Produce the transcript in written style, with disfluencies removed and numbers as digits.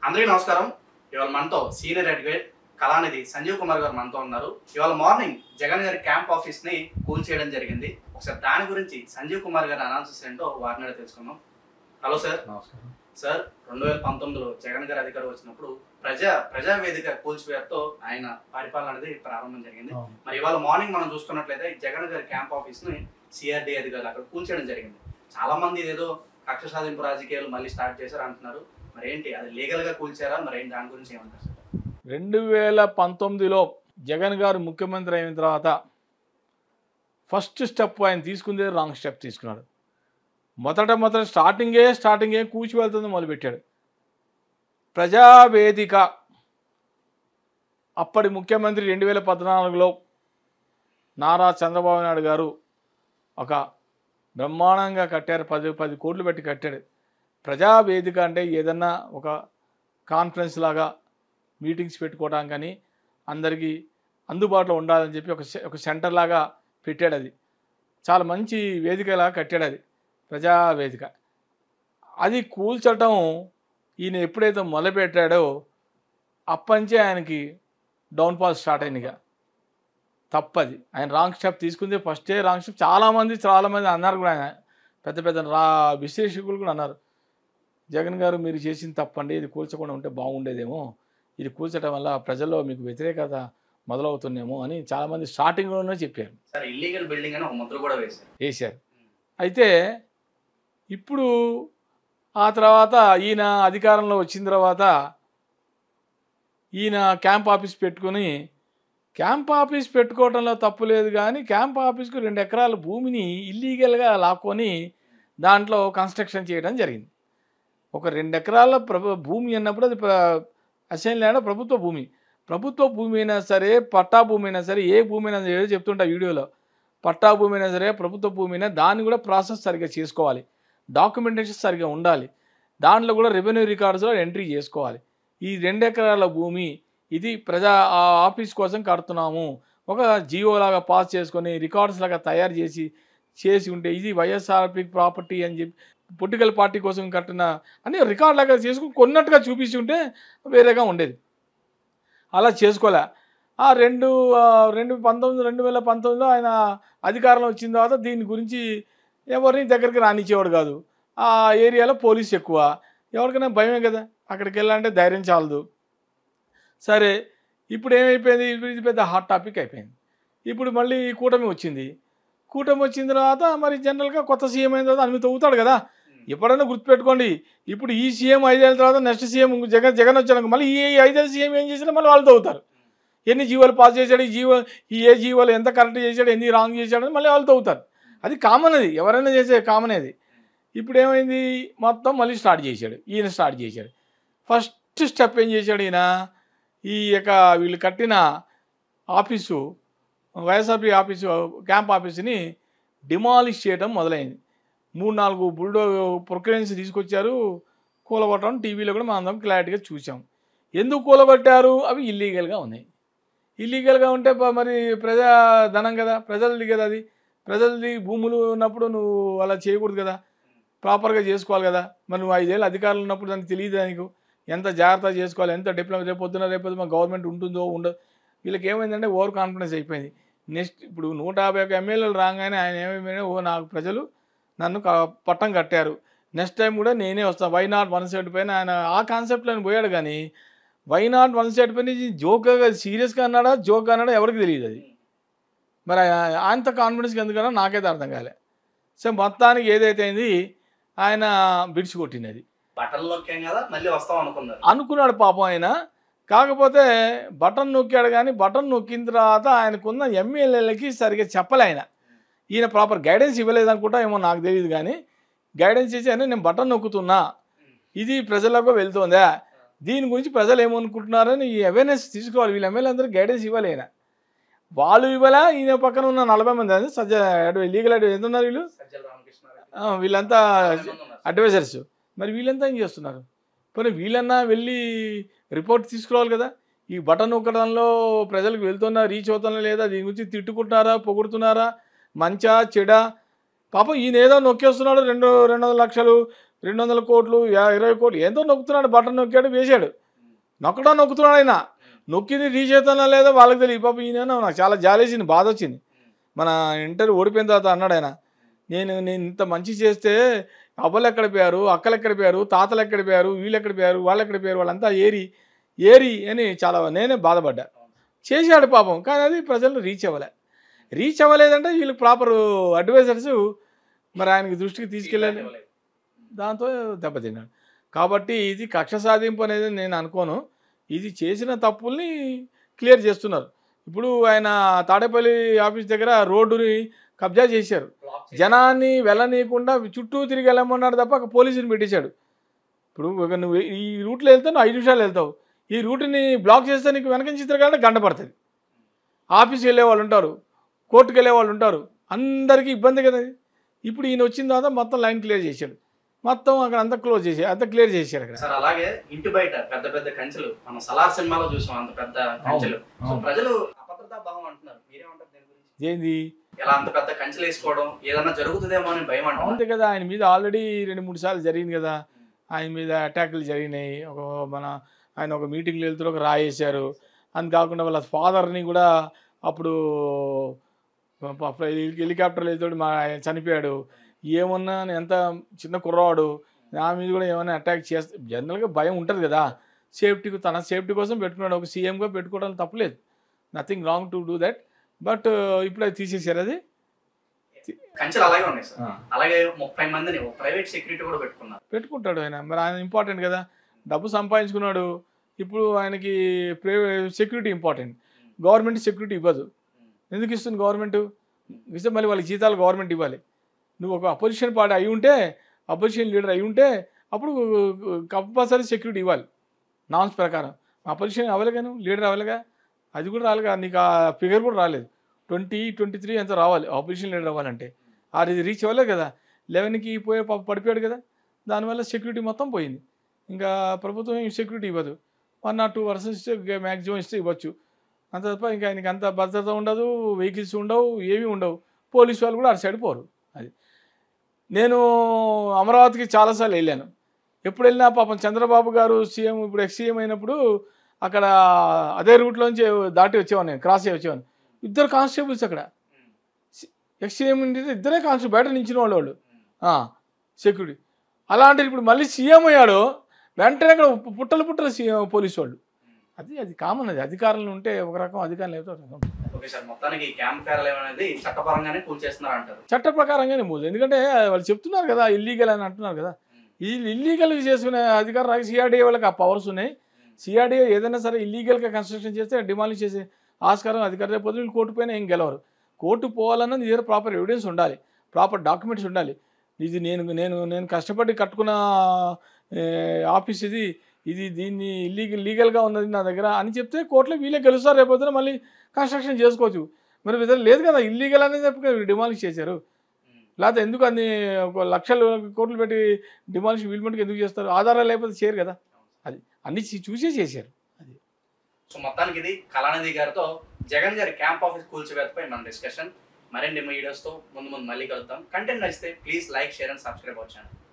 అందరికీ నమస్కారం. ఇవాళ మనతో సీనియర్ అడ్వకేట్ కళానిధి సంజీవ్ కుమార్ గారు మనతో ఉన్నారు. ఇవాళ మార్నింగ్ జగన్ గారి క్యాంప్ ఆఫీస్ ని కూల్ చేయడం జరిగింది. ఒకసారి దాని గురించి సంజీవ్ కుమార్ గారి అనాలిసిస్ ఏంటో వారిని తెలుసుకుందాం. Hello sir. నమస్కారం సార్, 2019లో జగన్ గారి అధికారం వచ్చినప్పుడు ప్రజావేదిక కూల్చివేతతో ఆయన పరిపాలన అనేది ప్రారంభం జరిగింది. మరి ఇవాళ మార్నింగ్ మనం చూసుకున్నట్లయితే జగన్ గారి క్యాంప్ ఆఫీస్ ని సిఆర్డీ అధికారులు అక్కడ కూల్చేయడం జరిగింది. చాలా మంది ఏదో కక్ష సాధింపు రాజకీయాలు మళ్ళీ స్టార్ట్ చేశారు అంటున్నారు. మరి ఏంటి, అది లీగల్ గా కూల్చారా? మరి ఏంటి, దాని గురించి ఏమంటారు సార్? 2019లో జగన్ గారు ముఖ్యమంత్రి అయిన తర్వాత ఫస్ట్ స్టెప్ ఆయన తీసుకుందే రాంగ్ స్టెప్ తీసుకున్నాడు. మొదట స్టార్టింగే కూర్చి వెళ్తుంది మొదలుపెట్టాడు. ప్రజావేదిక అప్పటి ముఖ్యమంత్రి 2014లో నారా చంద్రబాబు నాయుడు గారు ఒక బ్రహ్మాండంగా కట్టారు. 10 కోట్లు పెట్టి కట్టాడు. ప్రజావేదిక అంటే ఏదన్నా ఒక కాన్ఫరెన్స్ లాగా మీటింగ్స్ పెట్టుకోవడానికి కానీ అందరికీ అందుబాటులో ఉండాలని చెప్పి ఒక సెంటర్ లాగా పెట్టాడు. అది చాలా మంచి వేదికలాగా కట్టాడు. అది ప్రజావేదిక. అది కూల్చటం ఈయన ఎప్పుడైతే మొదలుపెట్టాడో అప్పంచే ఆయనకి డౌన్ఫాల్ స్టార్ట్ అయినగా. తప్పది, ఆయన రాంగ్ స్టెప్ తీసుకుంది. ఫస్టే రాంగ్ స్టెప్. చాలామంది అన్నారు కూడా. ఆయన పెద్ద విశ్లేషకులు కూడా అన్నారు, జగన్ గారు మీరు చేసింది తప్పండి, ఇది కూల్చకుండా ఉంటే బాగుండేదేమో, ఇది కూల్చడం వల్ల ప్రజల్లో మీకు వ్యతిరేకత మొదలవుతుందేమో అని చాలామంది స్టార్టింగ్లోనే చెప్పారు. ఇల్లీగల్ బిల్డింగ్ అని ఒక ముద్ర కూడా వేశారు. అయితే ఇప్పుడు ఆ తర్వాత ఈయన అధికారంలో వచ్చిన తర్వాత ఈయన క్యాంప్ ఆఫీస్ పెట్టుకోవడంలో తప్పు లేదు, కానీ క్యాంప్ ఆఫీస్కు 2 ఎకరాల భూమిని ఇల్లీగల్గా లాక్కొని దాంట్లో కన్స్ట్రక్షన్ చేయడం జరిగింది. ఒక 2 ఎకరాల భూమి అన్నప్పుడు అది అసైన్ ల్యాండ్, ప్రభుత్వ భూమి అయినా సరే, పట్టా భూమి అయినా సరే, ఏ భూమి అయినా సరే చెప్తుంటా వీడియోలో, పట్టా భూమి అయినా సరే, ప్రభుత్వ భూమి అయినా దాన్ని కూడా ప్రాసెస్ సరిగ్గా చేసుకోవాలి, డాక్యుమెంటేషన్ సరిగ్గా ఉండాలి, దాంట్లో కూడా రెవెన్యూ రికార్డ్స్లో ఎంట్రీ చేసుకోవాలి. ఈ 2 ఎకరాల భూమి ఇది ప్రజా ఆఫీస్ కోసం కడుతున్నాము, ఒక జియో లాగా పాస్ చేసుకొని రికార్డ్స్ లాగా తయారు చేసి ఉంటే ఇది వైఎస్ఆర్పి ప్రాపర్టీ అని చెప్పి పొలిటికల్ పార్టీ కోసం కట్టిన అని రికార్డ్ లాగా చేసుకుని కొన్నట్టుగా చూపించి ఉంటే వేరేగా ఉండేది. అలా చేసుకోలే. 2019లో ఆయన అధికారంలో వచ్చిన తర్వాత దీని గురించి ఎవరిని దగ్గరికి రానిచ్చేవాడు కాదు. ఆ ఏరియాలో పోలీసు ఎక్కువ, ఎవరికైనా భయమే కదా, అక్కడికి వెళ్ళాలంటే ధైర్యం చాలదు. సరే, ఇప్పుడు ఏమైపోయింది, ఇది పెద్ద హాట్ టాపిక్ అయిపోయింది. ఇప్పుడు మళ్ళీ కూటమి వచ్చిన తర్వాత మరి జనరల్గా కొత్త సీఎం అయిన తర్వాత అన్ని తవ్వుతాడు కదా. ఎప్పుడైనా గుర్తుపెట్టుకోండి, ఇప్పుడు ఈ సీఎం 5 ఏళ్ళ తర్వాత నెక్స్ట్ సీఎం జగన్ వచ్చాక మళ్ళీ ఈ 5 ఏళ్ళ సీఎం ఏం చేసినా మళ్ళీ వాళ్ళు తవ్వుతారు. ఎన్ని జీవోలు పాస్ చేశాడు, ఏ జీవోలు ఎంత కరెక్ట్ చేశాడు, ఎన్ని రాంగ్ చేశాడు మళ్ళీ వాళ్ళు తవ్వుతారు. అది కామన్, అది ఎవరైనా చేసే కామన్ అది. ఇప్పుడు ఏమైంది, మొత్తం మళ్ళీ ఈయన స్టార్ట్ చేశాడు. ఫస్ట్ స్టెప్ ఏం చేశాడు ఈయన, ఈ యొక్క వీళ్ళు కట్టిన ఆఫీసు, వైఎస్ఆర్పీ ఆఫీసు, క్యాంప్ ఆఫీసుని డిమాలిష్ చేయడం మొదలైంది. 3-4 బుల్డో ప్రొక్లెన్స్ తీసుకొచ్చారు, కూలగొట్టడం టీవీలో కూడా మనం అందరం క్లారిటీగా చూసాం. ఎందుకు కూలగొట్టారు, అవి ఇల్లీగల్గా ఉన్నాయి. ఇల్లీగల్గా ఉంటే మరి ప్రజా ధనం కదా, ప్రజలది కదా, అది ప్రజలది భూములు ఉన్నప్పుడు నువ్వు అలా చేయకూడదు కదా, ప్రాపర్గా చేసుకోవాలి కదా. మరి నువ్వు 5 ఏళ్ళు అధికారులు ఉన్నప్పుడు దానికి తెలియదు, నీకు ఎంత జాగ్రత్త చేసుకోవాలి, ఎంత డిప్లొమా, రేపొద్దు మా గవర్నమెంట్ ఉంటుందో ఉండదు. వీళ్ళకి ఏమైందంటే ఓవర్ కాన్ఫిడెన్స్ అయిపోయింది. నెక్స్ట్ ఇప్పుడు 151 ఎమ్మెల్యేలు రాగానే ఆయన ఏమైపోయినా, నాకు ప్రజలు నన్ను పట్టం కట్టారు, నెక్స్ట్ టైం కూడా నేనే వస్తాను, వై నాట్ 175 పైన ఆయన ఆ కాన్సెప్ట్లో ఆయన పోయాడు. కానీ వై నాట్ 175 పైన జోక్గా సీరియస్గా అన్నాడా జోక్గా అన్నాడా ఎవరికి తెలియదు. అది మరి అంత కాన్ఫిడెన్స్గా ఎందుకన్నా నాకైతే అర్థం కాలే. సో మొత్తానికి ఏదైతే అయింది, ఆయన బిడ్స్ కొట్టినది అనుకున్నాడు పాపం ఆయన. కాకపోతే బటన్ నొక్కాడు, కానీ బటన్ నొక్కిన తర్వాత ఆయనకున్న ఎమ్మెల్యేలకి సరిగ్గా చెప్పలే ఆయన. ఈయన ప్రాపర్ గైడెన్స్ ఇవ్వలేదు అనుకుంటా, ఏమో నాకు తెలియదు. కానీ గైడెన్స్ ఇచ్చి నేను బటన్ నొక్కుతున్నా, ఇది ప్రజలకు వెళ్తుందా, దీని గురించి ప్రజలు ఏమనుకుంటున్నారని ఈ అవేర్నెస్ తీసుకోవాలి. వీళ్ళ ఎమ్మెల్యే అందరూ గైడెన్స్ ఇవ్వాలి. వాళ్ళు ఇవ్వలే. ఈయన పక్కన ఉన్న 40 మంది లీగల్ అడ్వైజర్ ఎంత ఉన్నారు, వీళ్ళంతా అడ్వైజర్స్. మరి వీళ్ళంతా ఏం చేస్తున్నారు? పోనీ వీళ్ళన్నా వెళ్ళి రిపోర్ట్ తీసుకురావాలి కదా. ఈ బటన్ నొక్కడంలో ప్రజలకు వెళ్తున్నా, రీచ్ అవుతున్నా లేదా, దీని గురించి తిట్టుకుంటున్నారా, పొగుడుతున్నారా, మంచా చెడా? పాపం ఈయన ఏదో నొక్కేస్తున్నాడు, 200 లక్షలు 200 కోట్లు 20 కోట్లు ఎంతో నొక్కుతున్నాడు, బటన్ నొక్కాడు వేసాడు. నొక్కుతున్నాడు ఆయన. నొక్కింది రీచేతనా లేదా వాళ్ళకి తెలియదు. పాప ఈయన నాకు చాలా జాలేసింది, బాధ వచ్చింది. మన ఇంటర్వ్యూ ఓడిపోయిన తర్వాత అన్నాడు ఆయన, నేను ఇంత మంచి చేస్తే అవ్వలు ఎక్కడ పోయారు, అక్కలు ఎక్కడ పోయారు, తాతలు ఎక్కడ పోయారు, వీళ్ళు ఎక్కడ పోయారు, వాళ్ళు ఎక్కడ పోయారు, వాళ్ళంతా ఏరి అని చాలా నేనే బాధపడ్డా. చేశాడు పాపం, కానీ అది ప్రజలను రీచ్ అవ్వలేదంటే వీళ్ళు ప్రాపర్ అడ్వైజర్స్ మరి ఆయనకి దృష్టికి తీసుకెళ్ళాలి, దాంతో దెబ్బతిన్నాడు. కాబట్టి ఇది కక్ష సాధింపు అనేది నేను అనుకోను. ఇది చేసిన తప్పుల్ని క్లియర్ చేస్తున్నారు. ఇప్పుడు ఆయన తాడేపల్లి ఆఫీస్ దగ్గర రోడ్డుని కబ్జా చేశారు, జనాన్ని వెళ్ళనీయకుండా చుట్టూ తిరిగి వెళ్ళమన్నాడు తప్ప పోలీసుని పెట్టేశాడు. ఇప్పుడు నువ్వు ఈ రూట్లో వెళ్తావు, 5 నిమిషాలు వెళ్తావు, ఈ రూట్ని బ్లాక్ చేస్తే నీకు వెనక నుంచి తిరగాలంటే గంట పడుతుంది. ఆఫీస్కి వెళ్ళే వాళ్ళు ఉంటారు, కోర్టుకు వెళ్ళే వాళ్ళు ఉంటారు, అందరికీ ఇబ్బంది కదా. ఇప్పుడు ఈయన వచ్చిన తర్వాత మొత్తం లైన్ క్లియర్ చేశాడు, మొత్తం అక్కడ అంతా క్లియర్ చేశారు అక్కడ. సార్ అలాగే ఇంటి బయట పెద్ద పెద్ద కంచెలు మనం సలార్ సినిమాలో చూసాం, అంత పెద్ద కంచెలు. సో ప్రజలు అభద్రతా భావం అంటున్నారు, మీరేమంటారు దీని గురించి? ఏంది ఎలా అంత పెద్ద కంచెలు వేసుకోవడం, ఏదన్నా జరుగుతుందేమో అని భయం అంటారు. అంతే కదా, ఆయన మీద ఆల్రెడీ 2-3 సార్లు జరిగింది కదా, ఆయన మీద అటాకులు జరిగినాయి. ఆయన ఒక మీటింగ్లో వెళ్తూ ఒక రాయేశారు. అని కాకుండా వాళ్ళ ఫాదర్ని కూడా అప్పుడు హెలికాప్టర్లో వెళ్తాడు, ఆయన చనిపోయాడు. ఏమన్నా ఎంత చిన్న కుర్రవాడు, నా మీద కూడా ఏమైనా అటాక్ చేస్తే జనరల్గా భయం ఉంటుంది కదా, తన సేఫ్టీ కోసం పెట్టుకున్నాడు. ఒక సీఎంగా పెట్టుకోవడం తప్పలేదు, nothing wrong to do that. But ఇప్పుడు అది తీసేశారు. అది కంచెలు అలాగే ఉన్నాయి సార్. అలాగే 30 మందిని ప్రైవేట్ సెక్యూరిటీ కూడా పెట్టుకుంటాడు ఆయన. మరి ఆయన ఇంపార్టెంట్ కదా, డబ్బు సంపాదించుకున్నాడు. ఇప్పుడు ఆయనకి సెక్యూరిటీ ఇంపార్టెంట్. గవర్నమెంట్ సెక్యూరిటీ ఇవ్వదు. ఎందుకు ఇస్తుంది గవర్నమెంట్? ఇస్తే మళ్ళీ వాళ్ళకి జీతాలు గవర్నమెంట్ ఇవ్వాలి. నువ్వు ఒక అపోజిషన్ పార్టీ అయి ఉంటే, అపోజిషన్ లీడర్ అయి ఉంటే అప్పుడు కంపల్సరీ సెక్యూరిటీ ఇవ్వాలి నామ్స్ ప్రకారం. అపోజిషన్ అవ్వలేగా, నువ్వు లీడర్ అవ్వలేగా, అది కూడా రాలేగా. నీకు ఆ ఫిగర్ కూడా రాలేదు. 2023 ఎంత రావాలి ఆపోజిషన్ లీడర్ అవ్వాలంటే, అది రీచ్ అవ్వలేదు కదా. 11కి పడిపోయాడు కదా, దానివల్ల సెక్యూరిటీ మొత్తం పోయింది. ఇంకా ప్రభుత్వం సెక్యూరిటీ ఇవ్వదు. 1 or 2 పర్సన్స్ మ్యాక్సిమం ఇస్తే ఇవ్వచ్చు, అంత తప్ప ఇంకా ఆయనకి అంత భద్రత ఉండదు, వెహికల్స్ ఉండవు, ఏమీ ఉండవు. పోలీసు వాళ్ళు కూడా అటు సైడ్ పోరు. అది నేను అమరావతికి చాలాసార్లు వెళ్ళాను. ఎప్పుడు వెళ్ళినా పాపం చంద్రబాబు గారు సీఎం, ఇప్పుడు ఎక్స్-సీఎం అయినప్పుడు అక్కడ అదే రూట్లోంచి దాటి వచ్చేవాను, నేను క్రాస్ అయ్యి వచ్చేవాను. 2 కానిస్టేబుల్స్ అక్కడ, ఎక్స్-సీఎం ఇద్దరే కానిస్టేబుల్, బయట నించిన వాళ్ళు సెక్యూరిటీ. అలాంటిది ఇప్పుడు మళ్ళీ సీఎం అయ్యాడు, వెంటనే అక్కడ పుట్టలు సీఎం పోలీసు వాళ్ళు. అది కామన్. అది అధికారంలో ఉంటే ఒక రకం, అధికారం లేకపోతే ఓకే సార్, మొత్తానికి క్యాంప్ కార్యాలయం అనేది చట్టపరంగానే కూల్చేస్తున్నారు అంటారు. చట్ట ప్రకారంగానే మూడు. ఎందుకంటే వాళ్ళు చెప్తున్నారు కదా ఇల్లీగల్ అని అంటున్నారు కదా. ఈ ఇల్లీగల్ చేసుకునే అధికారం సిఆర్డీఏ వాళ్ళకి ఆ పవర్స్ ఉన్నాయి. సిఆర్డీఏ ఏదైనా సరే ఇల్లీగల్గా కన్స్ట్రక్షన్ చేస్తే డిమాలిష్ చేసే ఆస్కారం అధికారం. రేపు వీళ్ళు కోర్టు పైన ఏం గెలవరు. కోర్టు పోవాలన్నా నీ దగ్గర ప్రాపర్ ఎవిడెన్స్ ఉండాలి, ప్రాపర్ డాక్యుమెంట్స్ ఉండాలి. ఇది నేను కష్టపడి కట్టుకున్న ఆఫీస్ ఇది దీన్ని లీగల్గా ఉన్నది నా దగ్గర అని చెప్తే కోర్టులో వీళ్ళే గెలుస్తారు. రేపొద్దున మళ్ళీ కన్స్ట్రక్షన్ చేసుకోవచ్చు. మరి విధంగా లేదు కదా, ఇల్లీగల్ అనేది చెప్పి డిమాలిష్ చేశారు. లేకపోతే ఎందుకు అన్ని లక్షలు కోట్లు పెట్టి డిమాలిష్ వీల్ మటుకు ఎందుకు చేస్తారు? ఆధారాలు లేకపోతే చేయరు కదా. అది అన్ని చూసే చేశారు. అది సో మొత్తానికి ఇది కళానిధి గారితో జగన్ గారి క్యాంప్ ఆఫీస్ కూల్చివేతపై మన డిస్కషన్. మరిన్ని వీడియోస్తో ముందు మళ్ళీ కలుద్దాం. కంటెంట్ నచ్చితే please like, share and subscribe our channel.